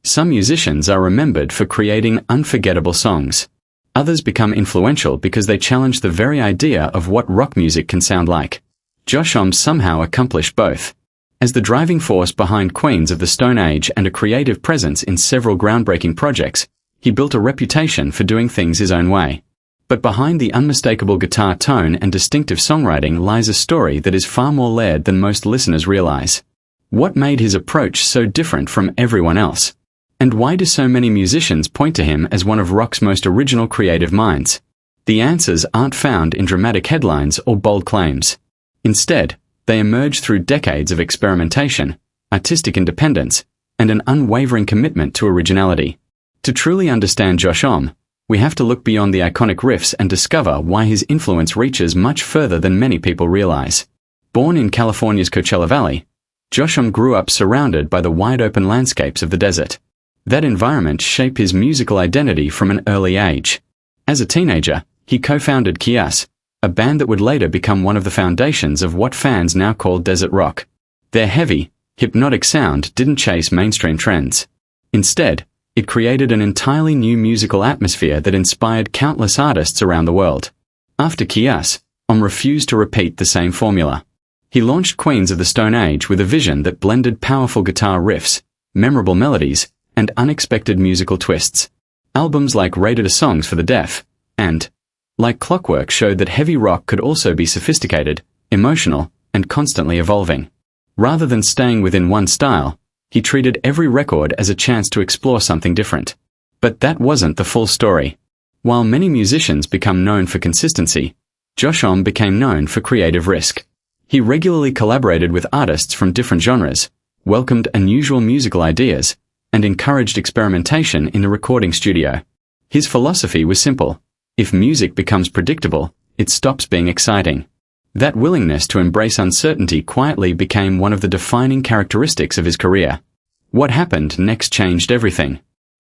Some musicians are remembered for creating unforgettable songs. Others become influential because they challenge the very idea of what rock music can sound like. Homme somehow accomplished both. As the driving force behind Queens of the Stone Age and a creative presence in several groundbreaking projects, he built a reputation for doing things his own way. But behind the unmistakable guitar tone and distinctive songwriting lies a story that is far more layered than most listeners realize. What made his approach so different from everyone else? And why do so many musicians point to him as one of rock's most original creative minds? The answers aren't found in dramatic headlines or bold claims. Instead, they emerge through decades of experimentation, artistic independence, and an unwavering commitment to originality. To truly understand Homme, we have to look beyond the iconic riffs and discover why his influence reaches much further than many people realize. Born in California's Coachella Valley, Homme grew up surrounded by the wide-open landscapes of the desert. That environment shaped his musical identity from an early age. As a teenager, he co-founded Kias, a band that would later become one of the foundations of what fans now call desert rock. Their heavy, hypnotic sound didn't chase mainstream trends. Instead, it created an entirely new musical atmosphere that inspired countless artists around the world. After Kias, Homme refused to repeat the same formula. He launched Queens of the Stone Age with a vision that blended powerful guitar riffs, memorable melodies, and unexpected musical twists. Albums like Rated A Songs for the Deaf and Like Clockwork showed that heavy rock could also be sophisticated, emotional, and constantly evolving. Rather than staying within one style, he treated every record as a chance to explore something different. But that wasn't the full story. While many musicians become known for consistency, Homme became known for creative risk. He regularly collaborated with artists from different genres, welcomed unusual musical ideas, and encouraged experimentation in the recording studio. His philosophy was simple: if music becomes predictable, it stops being exciting. That willingness to embrace uncertainty quietly became one of the defining characteristics of his career. What happened next changed everything.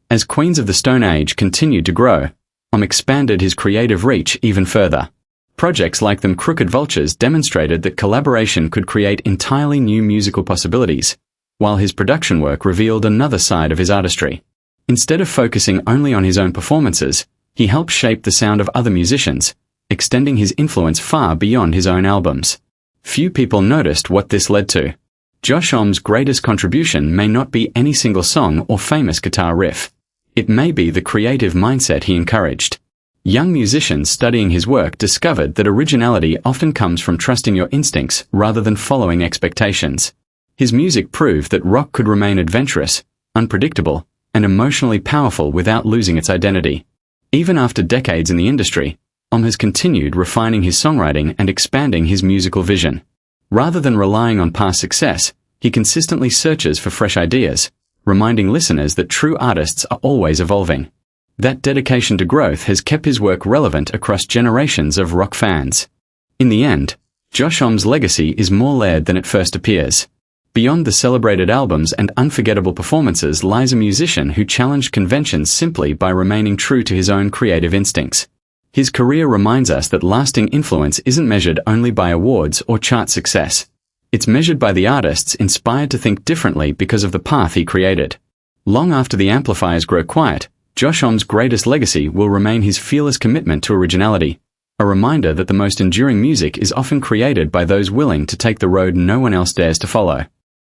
As Queens of the Stone Age continued to grow, Homme expanded his creative reach even further. Projects like Them Crooked Vultures demonstrated that collaboration could create entirely new musical possibilities, while his production work revealed another side of his artistry. Instead of focusing only on his own performances, he helped shape the sound of other musicians, extending his influence far beyond his own albums. Few people noticed what this led to. Homme's greatest contribution may not be any single song or famous guitar riff. It may be the creative mindset he encouraged. Young musicians studying his work discovered that originality often comes from trusting your instincts rather than following expectations. His music proved that rock could remain adventurous, unpredictable, and emotionally powerful without losing its identity. Even after decades in the industry, Homme has continued refining his songwriting and expanding his musical vision. Rather than relying on past success, he consistently searches for fresh ideas, reminding listeners that true artists are always evolving. That dedication to growth has kept his work relevant across generations of rock fans. In the end, Homme's legacy is more layered than it first appears. Beyond the celebrated albums and unforgettable performances lies a musician who challenged conventions simply by remaining true to his own creative instincts. His career reminds us that lasting influence isn't measured only by awards or chart success. It's measured by the artists inspired to think differently because of the path he created. Long after the amplifiers grow quiet, Homme's greatest legacy will remain his fearless commitment to originality, a reminder that the most enduring music is often created by those willing to take the road no one else dares to follow.